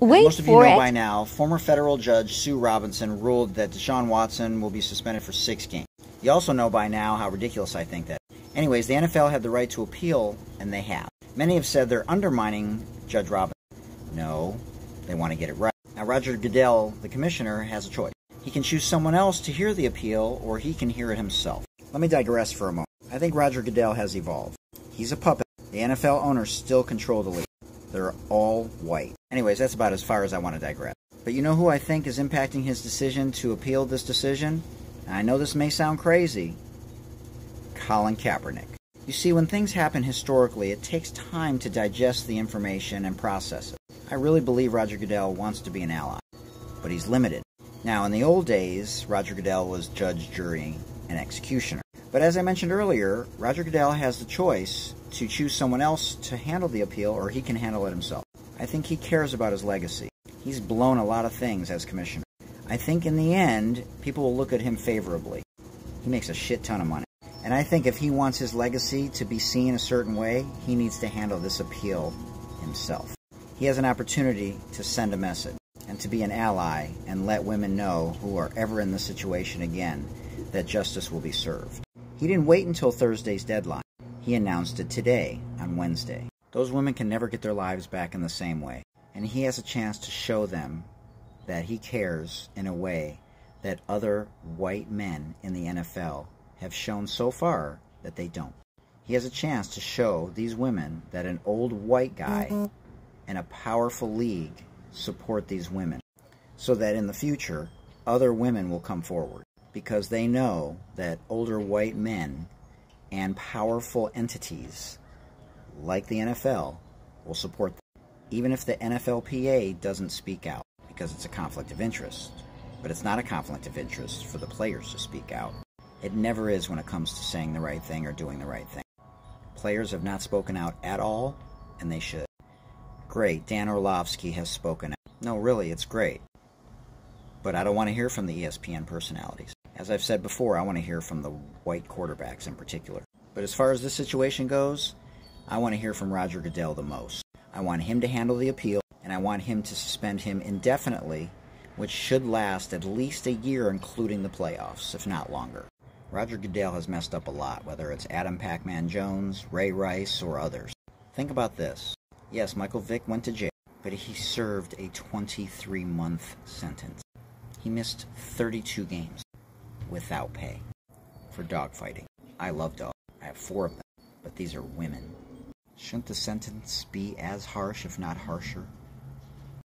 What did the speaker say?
Wait most of you for know it. by now, former federal judge Sue Robinson ruled that DeShaun Watson will be suspended for 6 games. You also know by now how ridiculous I think that. Anyways, the NFL had the right to appeal, and they have. Many have said they're undermining Judge Robinson. No, they want to get it right. Now, Roger Goodell, the commissioner, has a choice. He can choose someone else to hear the appeal, or he can hear it himself. Let me digress for a moment. I think Roger Goodell has evolved. He's a puppet. The NFL owners still control the league. They're all white. Anyways, that's about as far as I want to digress. But you know who I think is impacting his decision to appeal this decision? And I know this may sound crazy. Colin Kaepernick. You see, when things happen historically, it takes time to digest the information and process it. I really believe Roger Goodell wants to be an ally, but he's limited. Now, in the old days, Roger Goodell was judge, jury, and executioner. But as I mentioned earlier, Roger Goodell has the choice to choose someone else to handle the appeal, or he can handle it himself. I think he cares about his legacy. He's blown a lot of things as commissioner. I think in the end, people will look at him favorably. He makes a shit ton of money. And I think if he wants his legacy to be seen a certain way, he needs to handle this appeal himself. He has an opportunity to send a message and to be an ally and let women know who are ever in this situation again that justice will be served. He didn't wait until Thursday's deadline. He announced it today, on Wednesday. Those women can never get their lives back in the same way. And he has a chance to show them that he cares in a way that other white men in the NFL have shown so far that they don't. He has a chance to show these women that an old white guy and a powerful league support these women, so that in the future, other women will come forward, because they know that older white men and powerful entities like the NFL will support them, even if the NFLPA doesn't speak out, because it's a conflict of interest. But it's not a conflict of interest for the players to speak out. It never is when it comes to saying the right thing or doing the right thing. Players have not spoken out at all, and they should. Great, Dan Orlovsky has spoken out. No, really, it's great. But I don't want to hear from the ESPN personalities. As I've said before, I want to hear from the white quarterbacks in particular. But as far as this situation goes, I want to hear from Roger Goodell the most. I want him to handle the appeal, and I want him to suspend him indefinitely, which should last at least a year, including the playoffs, if not longer. Roger Goodell has messed up a lot, whether it's Adam Pac-Man Jones, Ray Rice, or others. Think about this. Yes, Michael Vick went to jail, but he served a 23-month sentence. He missed 32 games without pay for dogfighting. I love dogs. I have 4 of them, but these are women. Shouldn't the sentence be as harsh, if not harsher?